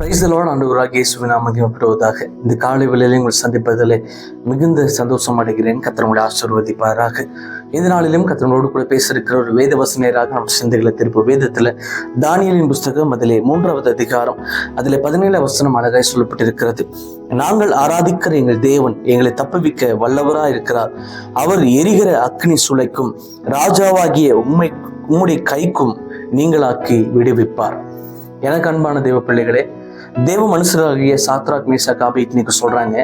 பிரைஸ்தலோடு ஆண்டவராகிய இயேசுவின் நாமம் மகிமைப்படுவதாக. இந்த காலை வேளையிலே உங்களை சந்திப்பதில் மிகுந்த சந்தோஷம் அடைகிறேன். கர்த்தர் உங்களை ஆசீர்வதிப்பாராக. இந்த நாளிலும் கர்த்தரோடு கூட பேசியிருக்கிற ஒரு வேத வசனராக நம்ம சிந்தைகளை திருப்ப வேதத்தில் தானியேலின் புஸ்தகம் அதிலே 3வது அதிகாரம் அதில் 17 வசனம் அழகாய் சொல்லப்பட்டிருக்கிறது. நாங்கள் ஆராதிக்கிற எங்கள் தேவன் எங்களை தப்புவிக்க வல்லவராய் இருக்கிறார். அவர் எரிகிற அக்னி சுளைக்கும் ராஜாவாகிய உம்முடைய கைக்கும் நீங்களாக்கி விடுவிப்பார். எனக்கு அன்பான தேவ பிள்ளைகளே, தேவ மனுஷராகிய சாத்ராக் மேஷாக் ஆபேத்நேகோ சொல்றாங்க,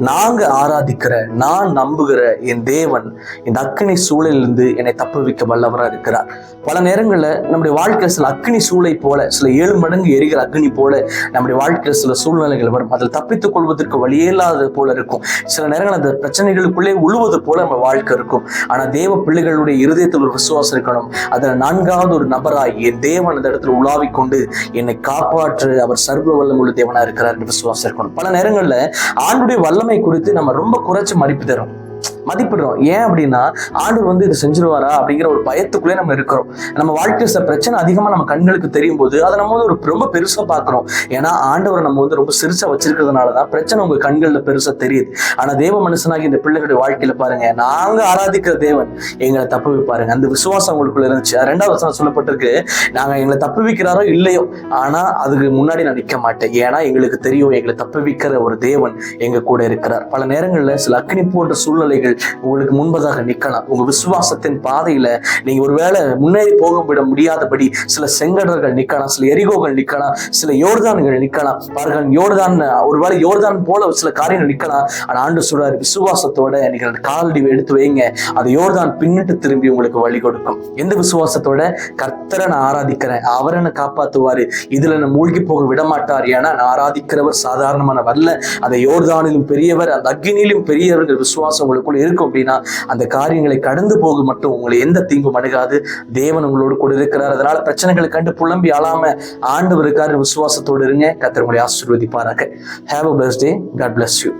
நாங்க ஆராதிக்கிற, நான் நம்புகிற என் தேவன் இந்த அக்னி சூளையிலிருந்து என்னை தப்புவிக்க வல்லவரா இருக்கிறார். பல நேரங்கள்ல நம்முடைய வாழ்க்கையில சில அக்னி சூளை போல, சில 7 மடங்கு எரிகிற அக்னி போல நம்முடைய வாழ்க்கையில சில சூழ்நிலைகள் வரும். அதில் தப்பித்துக் கொள்வதற்கு வழியே இல்லாதது போல இருக்கும். சில நேரங்கள் அந்த பிரச்சனைகளுக்குள்ளே உழுவது போல நம்ம வாழ்க்கை இருக்கும். ஆனா தேவ பிள்ளைகளுடைய இருதயத்தில் ஒரு விசுவாசம் இருக்கணும். அதுல 4வது ஒரு நபராய் என் தேவன் அந்த இடத்துல உலாவிக் கொண்டு என்னை காப்பாற்று, அவர் சர்வ வல்லமை உள்ள தேவனா இருக்கிறார் என்று விசுவாசம் இருக்கணும். பல நேரங்கள்ல ஆண்டுடைய வல்லமை குறித்து நம்ம ரொம்ப குறைச்சு மதிப்பிடுறோம். ஏன் அப்படின்னா, ஆண்டவர் இது செஞ்சிருவாரா அப்படிங்கிற ஒரு பயத்துக்குள்ளே நம்ம இருக்கிறோம். நம்ம வாழ்க்கையில் சில பிரச்சனை அதிகமா நம்ம கண்களுக்கு தெரியும் போது அதை நம்ம ரொம்ப பெருசா பார்க்கிறோம். ஏன்னா ஆண்டவரை நம்ம ரொம்ப சிறுசா வச்சிருக்கிறதுனாலதான் பிரச்சனை உங்க கண்கள்ல பெருசா தெரியுது. ஆனா தேவ மனுஷனாகி இந்த பிள்ளைகளுடைய வாழ்க்கையில பாருங்க, நாங்க ஆராதிக்கிற தேவன் எங்களை தப்பு வைப்பாருங்க. அந்த விசுவாசம் உங்களுக்குள்ள இருந்துச்சு. 2வது வசனம் சொல்லப்பட்டிருக்கு, நாங்க எங்களை தப்பு வைக்கிறாரோ இல்லையோ, ஆனா அதுக்கு முன்னாடி நான் நிற்க மாட்டேன். ஏன்னா எங்களுக்கு தெரியும், எங்களை தப்பு வைக்கிற ஒரு தேவன் எங்க கூட இருக்கிறார். பல நேரங்கள்ல சில அக்னி போன்ற சூழ்நிலைகள் உங்களுக்கு முன்பதாக நிற்கலாம். உங்க விசுவாசத்தின் பாதையில நீங்க ஒருவேளை முன்னேறி போக விட முடியாதபடி சில செங்கடல்கள் நிற்கலாம், சில எரிகோகள் நிற்கலாம், சில யோர்தான்கள் நிற்கலாம். பாருங்கள், யோர்தான் ஒருவேளை யோர்தான் போல சில காரியங்கள் நிற்கலாம். ஆனா ஆண்டு சொல்றாரு, விசுவாசத்தோட நீங்கள் காலடி எடுத்து வைங்க, அது யோர்தான் பின்னிட்டு திரும்பி உங்களுக்கு வழி கொடுக்கும். எந்த விசுவாசத்தோட? கர்த்தரை நான் ஆராதிக்கிறேன், அவரை என்ன காப்பாத்துவாரு, இதுல நான் மூழ்கி போக விட மாட்டார். ஏன்னா நான் ஆராதிக்கிறவர் சாதாரணமானவர் அல்ல, அந்த யோர்தானிலும் பெரியவர், அந்த அக்னியிலும் பெரியவர் விசுவாசம் உங்களுக்குள்ள இருக்கும் அப்படின்னா அந்த காரியங்களை கடந்து போக மட்டும் உங்களை எந்த தீங்கும் அணுகாது. தேவன் உங்களோடு கூட இருக்கிறார். அதனால பிரச்சனைகளை கண்டு புலம்பி அழாம ஆண்டவர் இருக்காரு, விசுவாசத்தோடு இருங்க. கர்த்தர் உங்களை ஆசீர்வதிப்பாராக. Have a blessed day. God bless you.